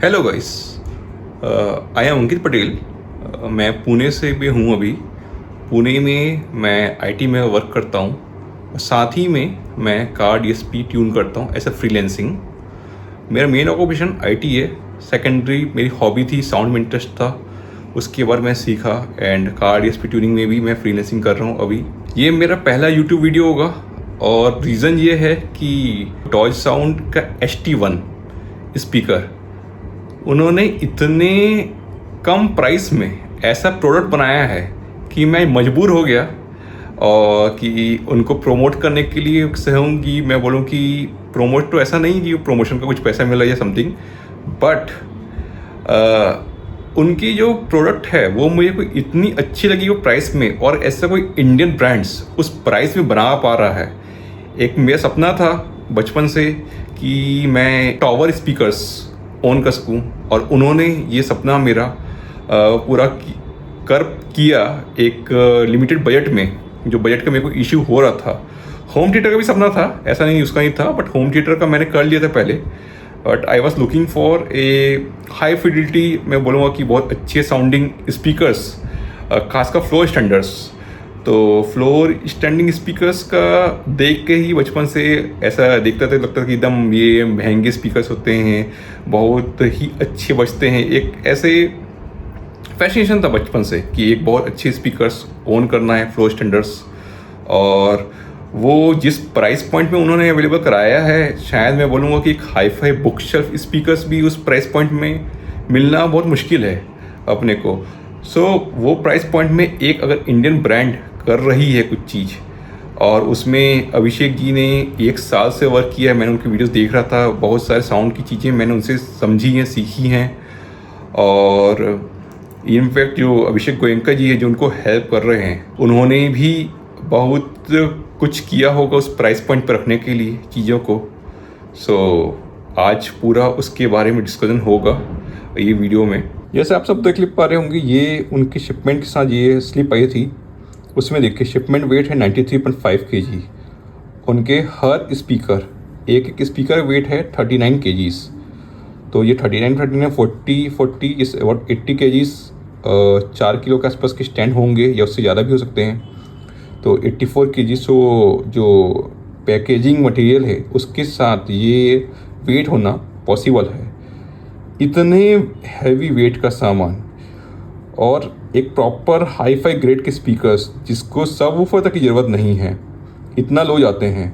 Hello guys, I am अंकित पटेल। मैं पुणे से भी हूँ अभी। पुणे में मैं आईटी में वर्क करता हूँ। साथ ही में मैं कार डीएसपी ट्यून करता हूँ एज अ फ्रीलैंसिंग। मेरा मेन ऑक्यूपेशन आईटी है। सेकेंडरी मेरी हॉबी थी, साउंड में इंटरेस्ट था। उसके बाद मैं सीखा एंड कार डीएसपी ट्यूनिंग में भी मैं फ्रीलैंसिंग कर रहा हूँ अभी। ये मेरा पहला यूट्यूब वीडियो होगा और रीज़न ये है कि डॉज साउंड का HT1 स्पीकर उन्होंने इतने कम प्राइस में ऐसा प्रोडक्ट बनाया है कि मैं मजबूर हो गया और कि उनको प्रमोट करने के लिए सहूँगी। मैं बोलूँ कि प्रमोट तो ऐसा नहीं कि प्रमोशन का कुछ पैसा मिला या समथिंग, बट उनकी जो प्रोडक्ट है वो मुझे कोई इतनी अच्छी लगी वो प्राइस में, और ऐसा कोई इंडियन ब्रांड्स उस प्राइस में बना पा रहा है। एक मेरा सपना था बचपन से कि मैं टॉवर स्पीकर्स ओन कर सकूं, और उन्होंने ये सपना मेरा पूरा कर किया एक लिमिटेड बजट में। जो बजट का मेरे को इश्यू हो रहा था, होम थिएटर का भी सपना था, ऐसा नहीं उसका नहीं था, बट होम थिएटर का मैंने कर लिया था पहले। But I was looking for a high fidelity, मैं बोलूँगा कि बहुत अच्छे साउंडिंग स्पीकर्स, खासकर फ्लोर स्टैंडर्ड्स। तो फ्लोर स्टैंडिंग स्पीकर्स का देख के ही बचपन से ऐसा देखता था, लगता था कि एकदम ये महंगे स्पीकर्स होते हैं, बहुत ही अच्छे बजते हैं। एक ऐसे फैसिनेशन था बचपन से कि एक बहुत अच्छे स्पीकर्स ओन करना है, फ्लोर स्टैंडर्ड्स। और वो जिस प्राइस पॉइंट में उन्होंने अवेलेबल कराया है, शायद मैं बोलूँगा कि एक hi fi book shelf speakers भी उस प्राइस पॉइंट में मिलना बहुत मुश्किल है अपने को। सो वो प्राइस पॉइंट में एक अगर इंडियन ब्रांड कर रही है कुछ चीज़, और उसमें अभिषेक जी ने 1 साल से वर्क किया है। मैंने उनकी वीडियोस देख रहा था, बहुत सारे साउंड की चीज़ें मैंने उनसे समझी हैं, सीखी हैं। और इनफैक्ट जो अभिषेक गोयनका जी है जो उनको हेल्प कर रहे हैं, उन्होंने भी बहुत कुछ किया होगा उस प्राइस पॉइंट पर रखने के लिए चीज़ों को। सो आज पूरा उसके बारे में डिस्कशन होगा ये वीडियो में। जैसे आप सब देख पा रहे होंगे, ये उनकी शिपमेंट के साथ ये स्लिप आई थी। उसमें देखिए शिपमेंट वेट है 93.5 kg। उनके हर स्पीकर, एक स्पीकर वेट है 39 kgs। तो ये 39 40 इस अबाउट 80 kgs, 4 किलो के आसपास के स्टैंड होंगे या उससे ज़्यादा भी हो सकते हैं। तो 84 kg। सो जो पैकेजिंग मटेरियल है उसके साथ ये वेट होना पॉसिबल है। इतने हैवी वेट का सामान और एक प्रॉपर हाई फाई ग्रेड के स्पीकर्स जिसको सबवूफर तक की ज़रूरत नहीं है, इतना लो जाते हैं,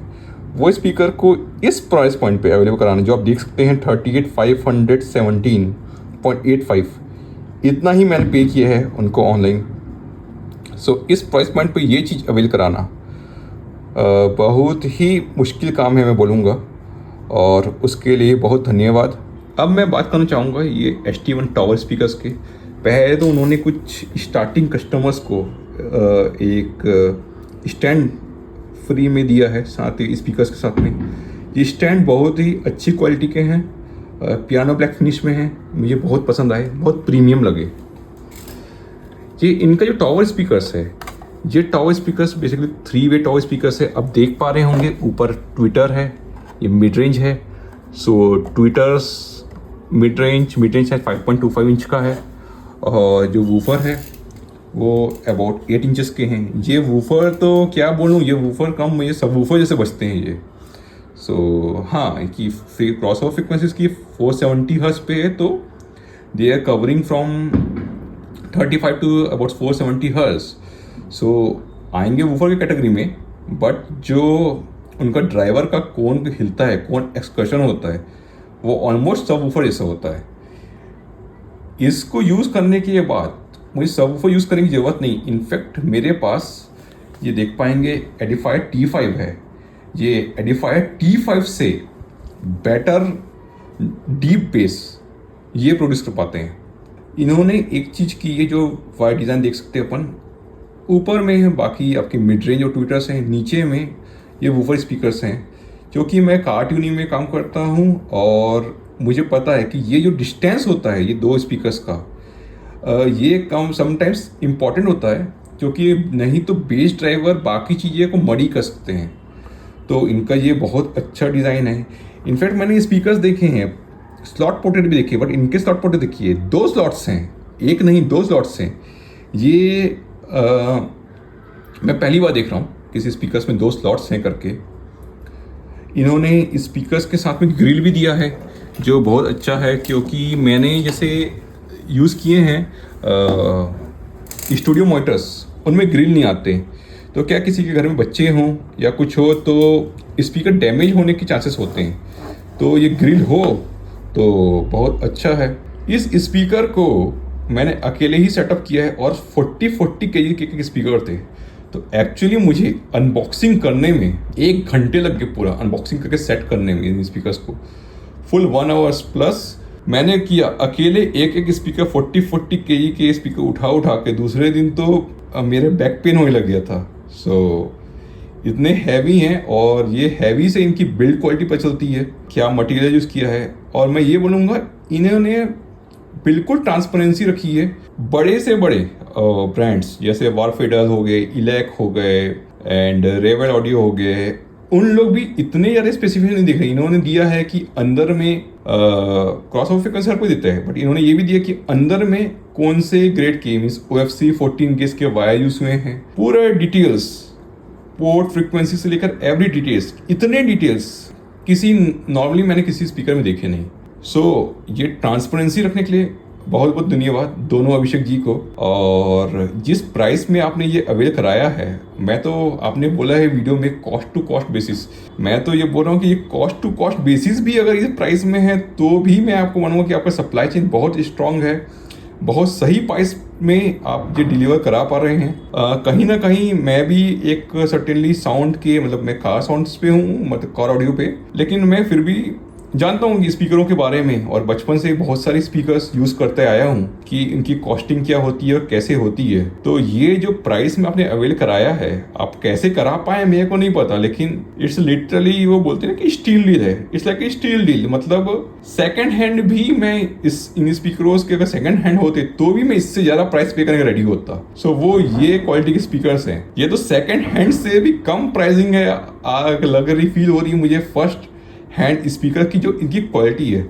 वो स्पीकर को इस प्राइस पॉइंट पे अवेलेबल कराना, जो आप देख सकते हैं 38,517.85, इतना ही मैंने पे किया है उनको ऑनलाइन। सो इस प्राइस पॉइंट पे ये चीज़ अवेल कराना बहुत ही मुश्किल काम है मैं बोलूँगा, और उसके लिए बहुत धन्यवाद। अब मैं बात करना चाहूँगा ये HT1 टॉवर स्पीकर्स के। पहले तो उन्होंने कुछ स्टार्टिंग कस्टमर्स को एक स्टैंड फ्री में दिया है साथ ही स्पीकर्स के साथ में। ये स्टैंड बहुत ही अच्छी क्वालिटी के हैं, पियानो ब्लैक फिनिश में हैं, मुझे बहुत पसंद आए, बहुत प्रीमियम लगे। ये इनका जो टॉवर स्पीकर्स है, ये टॉवर स्पीकर्स बेसिकली 3-वे टॉवर स्पीकर्स है। अब देख पा रहे होंगे ऊपर ट्विटर है, ये मिड रेंज है। सो ट्विटर्स मिड रेंज शायद 5.25 इंच का है, और जो वूफर है वो अबाउट 8 इंचेस के हैं। ये वूफर तो क्या बोलूँ, ये वूफर कम, ये सब वूफर जैसे बजते हैं ये। सो हाँ, कि क्रॉस ओवर फ्रिक्वेंसीज की 470 हर्ट्ज पे है, तो they are covering from 35 to about 470 hertz. So आएंगे वूफर की कैटेगरी में, बट जो उनका ड्राइवर का कोन हिलता है, कोन एक्सकर्शन होता है, वो ऑलमोस्ट सब वूफर जैसा होता है। इसको यूज़ करने के बाद मुझे सबवूफर यूज़ करने की ज़रूरत नहीं। इनफैक्ट मेरे पास ये देख पाएंगे एडिफायर T5 है। ये एडिफायर T5 से बेटर डीप बेस ये प्रोड्यूस कर पाते हैं। इन्होंने एक चीज़ की है, जो वायर डिज़ाइन देख सकते हैं अपन, ऊपर में है बाकी आपके मिड रेंज और ट्विटर्स हैं, नीचे में ये वूफर स्पीकर्स हैं। क्योंकि मैं कार ट्यूनिंग में काम करता हूँ और मुझे पता है कि ये जो डिस्टेंस होता है ये 2 स्पीकर्स का, ये कम समटाइम्स इम्पॉर्टेंट होता है, क्योंकि नहीं तो बेस ड्राइवर बाकी चीज़ें को मडी कर सकते हैं। तो इनका ये बहुत अच्छा डिज़ाइन है। इनफैक्ट मैंने स्पीकर्स देखे हैं स्लॉट पोर्टेड भी देखिए, बट इनके स्लॉट पोर्टेड देखिए 2 स्लॉट्स हैं, एक नहीं 2 स्लॉट्स हैं। ये मैं पहली बार देख रहा हूँ किसी स्पीकर्स में 2 स्लॉट्स हैं करके। इन्होंने स्पीकर्स के साथ में ग्रिल भी दिया है जो बहुत अच्छा है, क्योंकि मैंने जैसे यूज़ किए हैं स्टूडियो मॉनिटर्स, उनमें ग्रिल नहीं आते। तो क्या किसी के घर में बच्चे हों या कुछ हो तो स्पीकर डैमेज होने के चांसेस होते हैं, तो ये ग्रिल हो तो बहुत अच्छा है। इस स्पीकर को मैंने अकेले ही सेटअप किया है और 40 केजी के स्पीकर थे, तो एक्चुअली मुझे अनबॉक्सिंग करने में 1 घंटे लग गए, पूरा अनबॉक्सिंग करके सेट करने में इन स्पीकर्स को फुल 1 आवर्स प्लस मैंने किया अकेले। एक स्पीकर 40 केजी के स्पीकर उठा के दूसरे दिन तो मेरे बैक पेन होने लग गया था। इतने हैवी हैं, और ये हैवी से इनकी बिल्ड क्वालिटी पता चलती है, क्या मटेरियल यूज़ किया है। और मैं ये बोलूँगा इन्होंने बिल्कुल ट्रांसपेरेंसी रखी है। बड़े से बड़े ब्रांड्स जैसे वारफेडर हो गए, इलेक हो गए एंड रेवल ऑडियो हो गए, उन लोग भी इतने ज़्यादा स्पेसिफिकेशन नहीं दिख रहे। इन्होंने दिया है कि अंदर में क्रॉस ओवर फ्रीक्वेंसी हर कोई देता है, बट इन्होंने ये भी दिया कि अंदर में कौन से ग्रेड के मीन्स OFC 14 गेज के वायर यूज हुए हैं, पूरा डिटेल्स पोर्ट फ्रीक्वेंसी से लेकर एवरी डिटेल्स, इतने डिटेल्स किसी नॉर्मली मैंने किसी स्पीकर में देखे नहीं। ये ट्रांसपेरेंसी रखने के लिए बहुत बहुत धन्यवाद दोनों अभिषेक जी को। और जिस प्राइस में आपने ये अवेल कराया है, मैं तो आपने बोला है वीडियो में कॉस्ट टू कॉस्ट बेसिस, मैं तो ये बोल रहा हूँ कि ये कॉस्ट टू कॉस्ट बेसिस भी अगर इस प्राइस में है तो भी मैं आपको मानूंगा कि आपका सप्लाई चेन बहुत स्ट्रांग है, बहुत सही प्राइस में आप ये डिलीवर करा पा रहे हैं। कहीं ना कहीं मैं भी एक सर्टेनली साउंड के मतलब मैं कार साउंड्स पे हूँ, मतलब कार ऑडियो पे, लेकिन मैं फिर भी जानता हूँ कि स्पीकरों के बारे में, और बचपन से बहुत सारे स्पीकर्स यूज़ करते आया हूँ कि इनकी कॉस्टिंग क्या होती है और कैसे होती है। तो ये जो प्राइस में आपने अवेल कराया है, आप कैसे करा पाए मेरे को नहीं पता, लेकिन इट्स लिटरली वो बोलते हैं कि स्टील डील है, it's like a steal deal. मतलब सेकंड हैंड भी मैं इन स्पीकरों के अगर सेकंड हैंड होते तो भी मैं इससे ज़्यादा प्राइस पे करने का रेडी होता। वो ये क्वालिटी के स्पीकर्स हैं, ये तो सेकंड हैंड से भी कम प्राइसिंग है। आग लग रही फील हो रही है मुझे फर्स्ट हैंड स्पीकर की जो इनकी क्वालिटी है।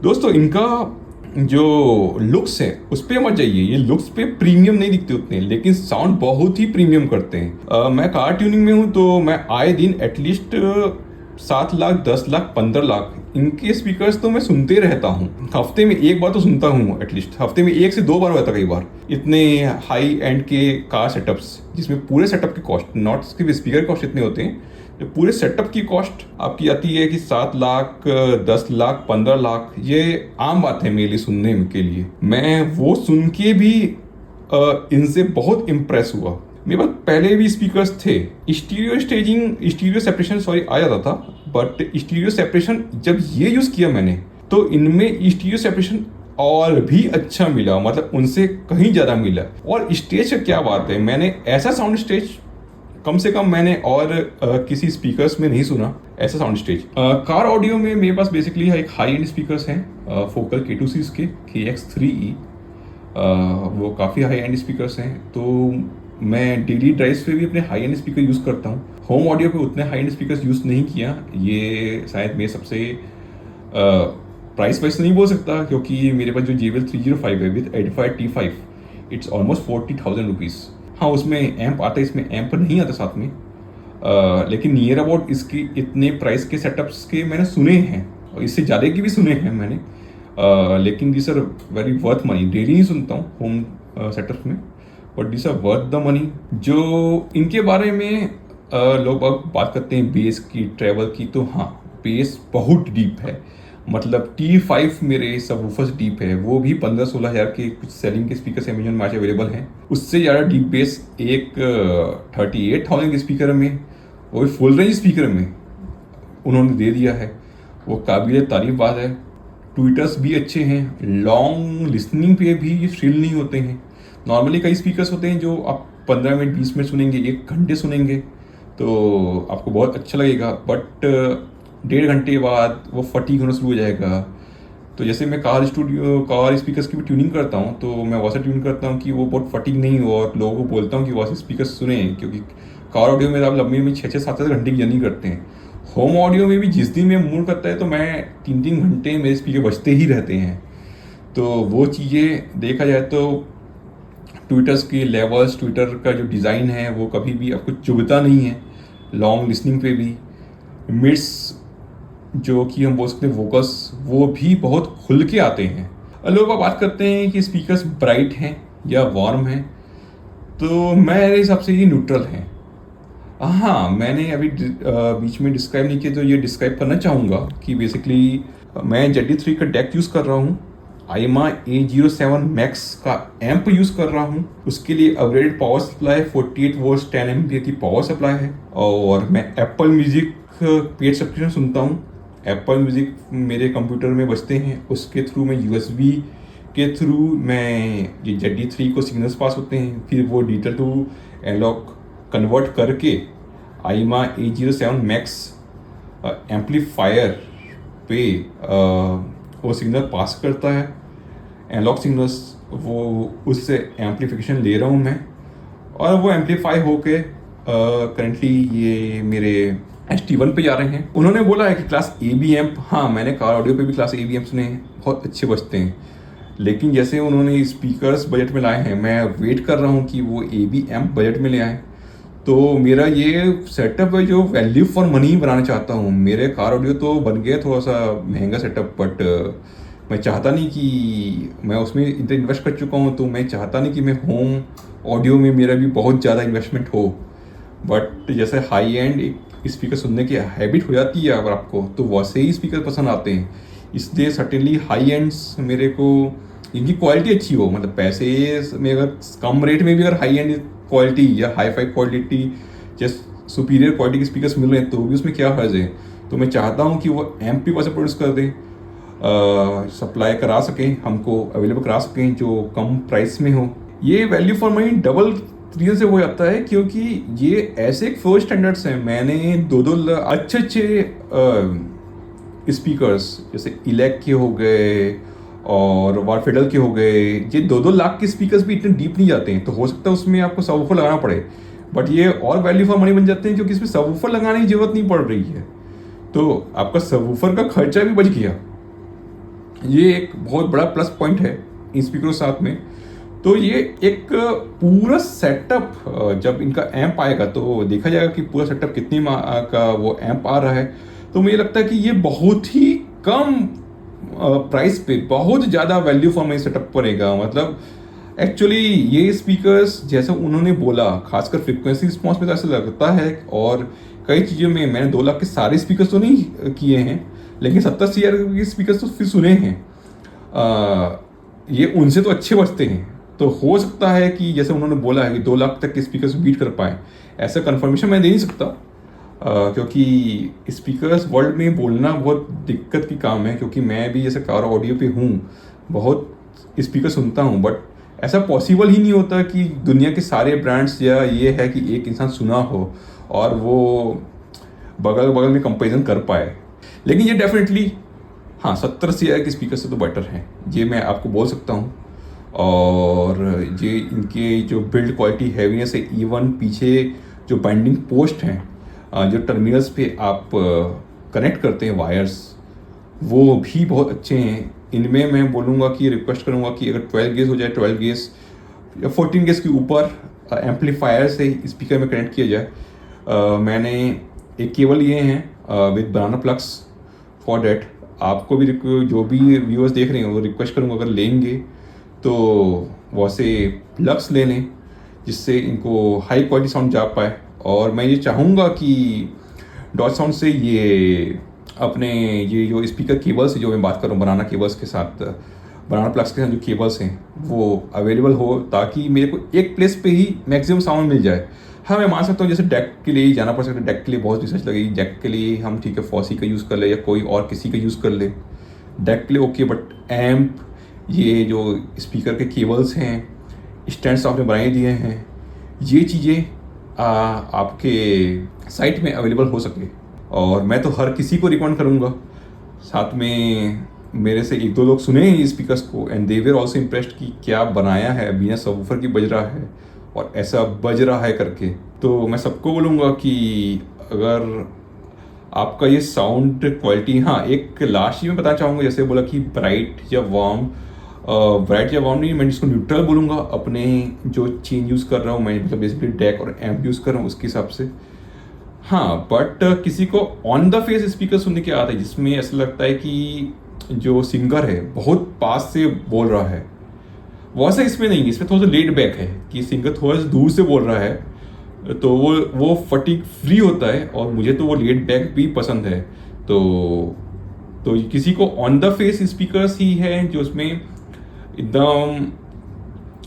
दोस्तों इनका जो लुक्स है उस पर मत जाइए, ये लुक्स पे प्रीमियम नहीं दिखते उतने, लेकिन साउंड बहुत ही प्रीमियम करते हैं। मैं कार ट्यूनिंग में हूँ तो मैं आए दिन एटलीस्ट 7 लाख 10 लाख 15 लाख इनके स्पीकर्स तो मैं सुनते रहता हूँ। हफ्ते में 1 बार तो सुनता हूँ, एटलीस्ट हफ्ते में 1 से 2 बार होता कई बार। इतने हाई एंड के कार सेटअप्स जिसमें पूरे सेटअप की कॉस्ट, नॉट सिर्फ स्पीकर कॉस्ट इतने होते हैं, जो पूरे सेटअप की कॉस्ट आपकी आती है कि 7 लाख 10 लाख 15 लाख, ये आम बात है मेरे लिए सुनने के लिए। मैं वो सुन के भी इनसे बहुत इम्प्रेस हुआ। मेरे पास पहले भी स्पीकर्स थे, स्टीरियो सेपरेशन आ जाता था, बट स्टीरियो सेपरेशन जब ये यूज़ किया मैंने तो इनमें स्टीरियो सेपरेशन और भी अच्छा मिला, मतलब उनसे कहीं ज़्यादा मिला। और स्टेज का क्या बात है, मैंने ऐसा साउंड स्टेज कम से कम मैंने और किसी स्पीकर्स में नहीं सुना, ऐसा साउंड स्टेज। कार ऑडियो में मेरे पास बेसिकली एक हाई एंड स्पीकर्स हैं फोकल K2Cs के KX3E, वो काफ़ी हाई एंड स्पीकर्स हैं। तो मैं डेली ड्राइव्स पे भी अपने हाई एंड स्पीकर यूज़ करता हूँ। होम ऑडियो पे उतने हाई एंड स्पीकर्स यूज़ नहीं किया, ये शायद मेरे सबसे प्राइस वाइज नहीं बोल सकता, क्योंकि मेरे पास जो JBL 305 है with Edifier T5, it's almost 40,000 rupees. हाँ, उसमें एम्प आता है, इसमें एम्प नहीं आता साथ में, लेकिन नियर अबाउट इसकी इतने प्राइस के सेटअप्स के मैंने सुने हैं, और इससे ज़्यादा की भी सुने हैं मैंने, लेकिन this are very worth money. Daily ही सुनता हूँ होम सेटअप्स में, but this are worth the money. जो इनके बारे में लोग बात करते हैं बेस की, ट्रैवल की, तो हाँ बेस बहुत डीप है। मतलब T5 मेरे सबवूफर्स डीप है, वो भी 15-16 हज़ार के कुछ सेलिंग के स्पीकर अमेजन में आज अवेलेबल हैं। उससे ज़्यादा डीप बेस एक 38,000 के स्पीकर में, वो भी फुल रेंज स्पीकर में उन्होंने दे दिया है, वो काबिल तारीफ बात है। ट्विटर्स भी अच्छे हैं, लॉन्ग लिसनिंग पे भी ये श्रिल नहीं होते हैं। नॉर्मली कई स्पीकर्स होते हैं जो आप 15 मिनट 20 मिनट सुनेंगे, 1 घंटे सुनेंगे तो आपको बहुत अच्छा लगेगा, बट 1.5 घंटे बाद वो फटीग होना शुरू हो जाएगा। तो जैसे मैं कार स्पीकर्स की भी ट्यूनिंग करता हूँ, तो मैं वैसे ट्यून करता हूँ कि वो बहुत फटीग नहीं हो, और लोगों को बोलता हूँ कि वैसे स्पीकर्स सुने, क्योंकि कार ऑडियो में आप लंबी में 6-7 घंटे की जर्नी करते हैं। होम ऑडियो में भी जिस दिन मेरा मूड करता है तो मैं 3-3 घंटे मेरे स्पीकर बजते ही रहते हैं। तो वो चीज़ें देखा जाए तो ट्विटर्स के लेवल्स, ट्विटर का जो डिज़ाइन है वो कभी भी आपको चुभता नहीं है। लॉन्ग लिसनिंग पे भी मिड्स जो कि हम बोल सकते हैं वोकस, वो भी बहुत खुल के आते हैं। लोग बात करते हैं कि स्पीकर्स ब्राइट हैं या वार्म हैं, तो मेरे हिसाब से ये न्यूट्रल हैं। हाँ, मैंने अभी बीच में डिस्क्राइब नहीं किया, तो ये डिस्क्राइब करना चाहूँगा कि बेसिकली मैं ZD3 का डेक यूज़ कर रहा हूँ, आईमा A07 मैक्स का एम्प यूज़ कर रहा हूँ। उसके लिए upgraded power supply 48 volt 10 ampere की पावर सप्लाई है। और मैं एप्पल म्यूज़िक पेड सब्सक्रिप्शन सुनता हूँ। एप्पल म्यूज़िक मेरे कंप्यूटर में बजते हैं, उसके थ्रू मैं USB के थ्रू मैं ये ZD3 को सिग्नल्स पास होते हैं, फिर वो डिजिटल टू एनालॉग कन्वर्ट करके आईमा A07 मैक्स एम्पलीफायर पे वो सिग्नल पास करता है, एनालॉग सिग्नल्स, वो उससे एम्पलीफिकेशन ले रहा हूँ मैं, और वो एम्पलीफाई होके करंटली ये मेरे ST1 पे जा रहे हैं। उन्होंने बोला है कि क्लास AB एम्प, हाँ मैंने कार ऑडियो पे भी क्लास AB एम्प सुने हैं, बहुत अच्छे बजते हैं। लेकिन जैसे उन्होंने स्पीकर्स बजट में लाए हैं, मैं वेट कर रहा हूँ कि वो AB एम्प बजट में ले आए। तो मेरा ये सेटअप है जो वैल्यू फॉर मनी बनाना चाहता हूँ। मेरे कार ऑडियो तो बन गया थोड़ा सा महंगा सेटअप, बट मैं चाहता नहीं कि मैं उसमें इतना इन्वेस्ट कर चुका हूँ, तो मैं चाहता नहीं कि मैं होम ऑडियो में मेरा भी बहुत ज़्यादा इन्वेस्टमेंट हो। बट जैसे हाई एंड एक स्पीकर सुनने की हैबिट हो जाती है अगर आपको, तो वैसे ही स्पीकर पसंद आते हैं। इसलिए सर्टेनली हाई एंड्स मेरे को, इनकी क्वालिटी अच्छी हो, मतलब पैसे में अगर कम रेट में भी अगर हाई एंड क्वालिटी या हाई फाई क्वालिटी जैसे सुपीरियर क्वालिटी के स्पीकर्स मिल रहे हैं, तो भी उसमें क्या हर्ज है। तो मैं चाहता हूँ कि वो एम्प भी वैसे प्रोड्यूस कर दें, सप्लाई करा सकें, हमको अवेलेबल करा सकें जो कम प्राइस में हो। ये value for money double reason से हो जाता है, क्योंकि ये ऐसे एक फर्स्ट स्टैंडर्ड्स हैं। मैंने 2-2 अच्छे स्पीकर्स जैसे इलेक के हो गए और वारफेडल के हो गए, ये 2-2 लाख के स्पीकर्स भी इतने डीप नहीं जाते हैं। तो हो सकता है उसमें आपको सबवूफर लगाना पड़े, बट ये और वैल्यू फॉर मनी बन जाते हैं क्योंकि इसमें सबवूफर लगाने की जरूरत नहीं पड़ रही है। तो आपका सबवूफर का खर्चा भी बच गया। ये एक बहुत बड़ा प्लस पॉइंट है इन स्पीकरों के साथ में। तो ये एक पूरा सेटअप, जब इनका एम्प आएगा तो देखा जाएगा कि पूरा सेटअप कितने का वो एम्प आ रहा है। तो मुझे लगता है कि ये बहुत ही कम प्राइस पे बहुत ज़्यादा वैल्यू फॉर मनी सेटअप पड़ेगा। मतलब एक्चुअली ये स्पीकर्स जैसे उन्होंने बोला, खासकर फ्रिक्वेंसी रिस्पॉन्स में तो ऐसा लगता है, और कई चीज़ों में मैंने 2 लाख के सारे स्पीकर्स तो नहीं किए हैं, लेकिन 70 CR के स्पीकर्स तो फिर सुने हैं। ये उनसे तो अच्छे बजते हैं। तो हो सकता है कि जैसे उन्होंने बोला है कि 2 लाख तक के स्पीकर्स बीट कर पाए, ऐसा कंफर्मेशन मैं दे नहीं सकता, क्योंकि स्पीकर्स वर्ल्ड में बोलना बहुत दिक्कत की काम है। क्योंकि मैं भी जैसे कार ऑडियो पे हूँ, बहुत स्पीकर सुनता हूँ, बट ऐसा पॉसिबल ही नहीं होता कि दुनिया के सारे ब्रांड्स, या ये है कि एक इंसान सुना हो और वो बगल बगल में कंपेरिजन कर पाए। लेकिन ये डेफिनेटली हाँ 70 CR के स्पीकर से तो बेटर हैं, ये मैं आपको बोल सकता हूँ। और ये इनके जो बिल्ड क्वालिटी हैवीनेस है, इवन पीछे जो बाइंडिंग पोस्ट हैं, जो टर्मिनल्स पे आप कनेक्ट करते हैं वायर्स, वो भी बहुत अच्छे हैं। इनमें मैं बोलूँगा कि रिक्वेस्ट करूँगा कि अगर 12 गेज हो जाए, 12 गेज या 14 गेज के ऊपर एम्पलीफायर से स्पीकर में कनेक्ट किया जाए। मैंने एक केबल लिए हैं with banana plugs for that. आपको भी जो भी व्यूअर्स देख रहे हैं वो रिक्वेस्ट करूँगा अगर लेंगे तो वैसे प्लग्स ले लें, जिससे इनको हाई क्वालिटी साउंड जा पाए। और मैं ये चाहूँगा कि डॉट साउंड से ये अपने ये जो स्पीकर केबल्स जो मैं बात कर रहा हूँ, बनाना केबल्स के साथ, बनाना प्लग्स के साथ जो केबल्स हैं वो अवेलेबल हो, ताकि मेरे को एक प्लेस पे ही मैक्सिमम साउंड मिल जाए। हाँ, मैं मान सकता हूँ जैसे डेक के लिए जाना पड़ सकता है, डेक के लिए बहुत रिसर्च लगेगी। डेक के लिए हम ठीक है फॉसी का यूज़ कर ले या कोई और किसी का यूज़ कर ले, डेक के लिए ओके। बट एम्प, ये जो स्पीकर के केबल्स हैं, स्टैंड्स आपने बनाए दिए हैं, ये चीज़ें आपके साइट में अवेलेबल हो सके। और मैं तो हर किसी को रिकमेंड करूँगा। साथ में मेरे से 1-2 लोग सुने हैं स्पीकर्स को, and they were also impressed कि क्या बनाया है, बिना सबवूफर की बज रहा है और ऐसा बज रहा है करके। तो मैं सबको बोलूँगा कि अगर आपका ये साउंड क्वालिटी। हाँ, एक लास्ट चीज़ मैं बताना चाहूँगा, जैसे बोला कि ब्राइट या वार्म, ब्राइट या वार्म नहीं, मैं इसको न्यूट्रल बोलूँगा। अपने जो चेन यूज़ कर रहा हूँ मैं, मतलब बेसिकली डेक और एम्प यूज़ कर रहा हूँ उसके हिसाब से। हाँ, बट किसी को ऑन द फेस स्पीकर सुनने की आदत है जिसमें ऐसा लगता है कि जो सिंगर है बहुत पास से बोल रहा है, वैसा इसमें नहीं है। इसमें थोड़ा सा लेड बैक है कि सिंगर थोड़ा सा दूर से बोल रहा है, तो वो फटीग फ्री होता है, और मुझे तो वो लेड बैक भी पसंद है। तो किसी को ऑन द फेस स्पीकर्स ही है जो उसमें एकदम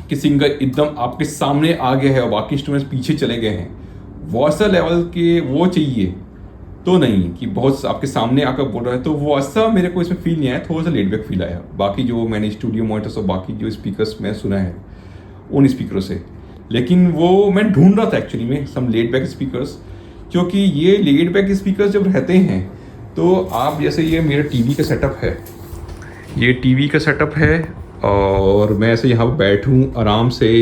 कि सिंगर एकदम आपके सामने आ गया है और बाकी इंस्ट्रूमेंट्स पीछे चले गए हैं, वैसा लेवल के वो चाहिए तो नहीं कि बहुत आपके सामने आकर बोल रहा है, तो वो ऐसा मेरे को इसमें फील नहीं आया। थोड़ा सा लेट बैक फील आया बाकी जो मैंने स्टूडियो मॉनिटर्स और बाकी जो स्पीकर्स मैं सुना है उन स्पीकरों से। लेकिन वो मैं ढूंढ रहा था एक्चुअली में सम लेट बैक स्पीकर्स, क्योंकि ये लेट बैक स्पीकर्स जब रहते हैं तो आप जैसे ये मेरा टीवी का सेटअप है, ये टीवी का सेटअप है, और मैं ऐसे यहाँ पर बैठूँ आराम से,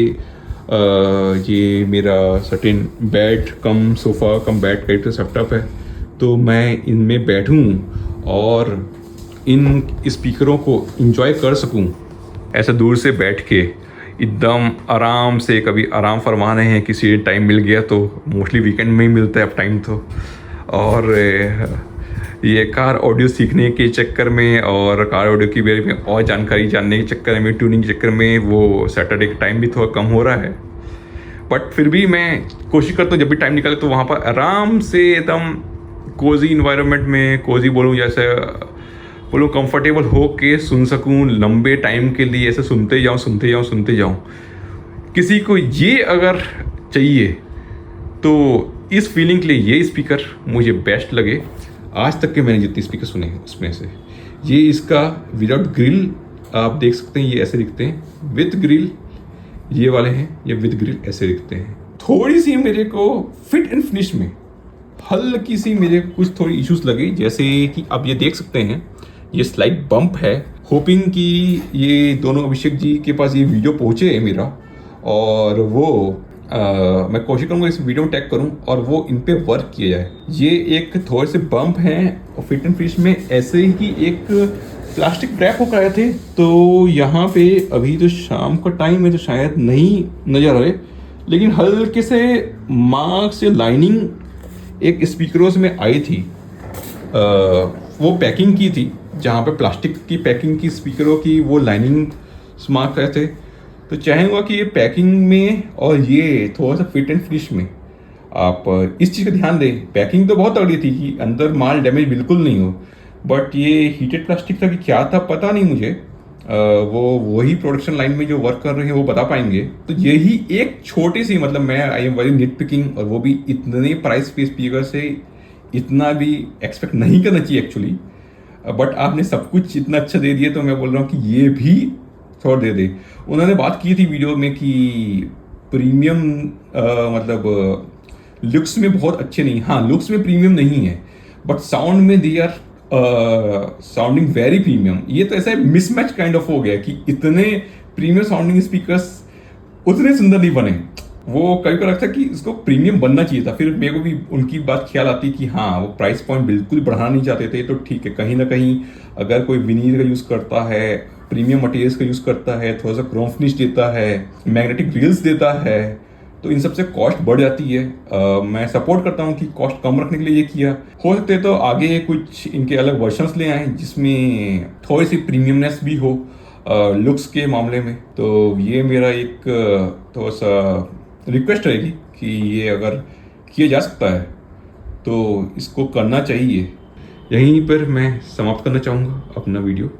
ये मेरा सर्टेन बेड कम सोफ़ा कम बेड टाइप का सेटअप है, तो मैं इनमें बैठूं और इन स्पीकरों को इंजॉय कर सकूं ऐसे दूर से बैठ के एकदम आराम से। कभी आराम फरमा रहे हैं, किसी टाइम मिल गया तो, मोस्टली वीकेंड में ही मिलता है अब टाइम तो। और ये कार ऑडियो सीखने के चक्कर में और कार ऑडियो के बारे में और जानकारी जानने के चक्कर में, ट्यूनिंग के चक्कर में, वो सैटरडे का टाइम भी थोड़ा कम हो रहा है। बट फिर भी मैं कोशिश करता हूँ जब भी टाइम निकले तो वहाँ पर आराम से एकदम कोजी इन्वायरमेंट में, कोजी बोलूँ जैसे बोलूँ कंफर्टेबल हो के सुन सकूँ लंबे टाइम के लिए, ऐसे सुनते जाऊँ। किसी को ये अगर चाहिए तो इस फीलिंग के लिए ये स्पीकर मुझे बेस्ट लगे। आज तक के मैंने जितने स्पीकर सुने हैं उसमें से ये इसका विदाउट ग्रिल आप देख सकते हैं, ये ऐसे दिखते हैं। विद ग्रिल ये वाले हैं, ये विद ग्रिल ऐसे दिखते हैं। थोड़ी सी मेरे को फिट एंड फिनिश में हल्की सी मेरे कुछ थोड़ी इश्यूज लगे, जैसे कि आप ये देख सकते हैं ये स्लाइड बम्प है। होपिंग कि ये दोनों अभिषेक जी के पास ये वीडियो पहुँचे है मेरा, और वो मैं कोशिश करूँगा इस वीडियो में टैग करूँ और वो इन पे वर्क किया जाए। ये एक थोड़े से बम्प हैं और फिट एंड फिनिश में ऐसे ही एक प्लास्टिक रैप होकर आए थे, तो यहाँ पे अभी तो शाम का टाइम है तो शायद नहीं नज़र आ रहे, लेकिन हल्के से मार्क्स या लाइनिंग एक स्पीकरों में आई थी। वो पैकिंग की थी जहाँ पे प्लास्टिक की पैकिंग की स्पीकरों की वो लाइनिंग मार्क आए थे। तो चाहूँगा कि ये पैकिंग में और ये थोड़ा सा फिट एंड फिनिश में आप इस चीज़ का ध्यान दें। पैकिंग तो बहुत तगड़ी थी कि अंदर माल डैमेज बिल्कुल नहीं हो, बट ये हीटेड प्लास्टिक था कि क्या था पता नहीं मुझे। वो वही प्रोडक्शन लाइन में जो वर्क कर रहे हैं वो बता पाएंगे। तो यही एक छोटी सी, मतलब मैं I am very nitpicking, और वो भी इतने प्राइस पे स्पीकर से इतना भी एक्सपेक्ट नहीं करना चाहिए एक्चुअली। बट आपने सब कुछ इतना अच्छा दे दिया तो मैं बोल रहा हूँ कि ये भी थोड़ा दे दे। उन्होंने बात की थी वीडियो में कि प्रीमियम मतलब लुक्स में बहुत अच्छे नहीं, हाँ लुक्स में प्रीमियम नहीं है, बट साउंड में they are sounding very premium. ये तो ऐसा मिसमैच काइंड ऑफ हो गया कि इतने प्रीमियम साउंडिंग स्पीकर्स उतने सुंदर नहीं बने। वो कभी को लगता है कि इसको प्रीमियम बनना चाहिए था। फिर मेरे को भी उनकी बात ख्याल आती कि हाँ वो प्राइस पॉइंट बिल्कुल बढ़ाना नहीं चाहते थे, तो ठीक है कहीं ना कहीं अगर कोई विनीर का यूज़ करता है, प्रीमियम मटेरियल्स का यूज़ करता है, थोड़ा सा क्रोम फिनिश देता है, मैग्नेटिक ग्रिल्स देता है, तो इन सबसे कॉस्ट बढ़ जाती है। मैं सपोर्ट करता हूँ कि कॉस्ट कम रखने के लिए ये किया। हो सकते तो आगे कुछ इनके अलग वर्जन्स ले आएँ जिसमें थोड़ी सी प्रीमियमनेस भी हो लुक्स के मामले में। तो ये मेरा एक थोड़ा सा रिक्वेस्ट रहेगी कि ये अगर किया जा सकता है तो इसको करना चाहिए। यहीं पर मैं समाप्त करना चाहूँगा अपना वीडियो।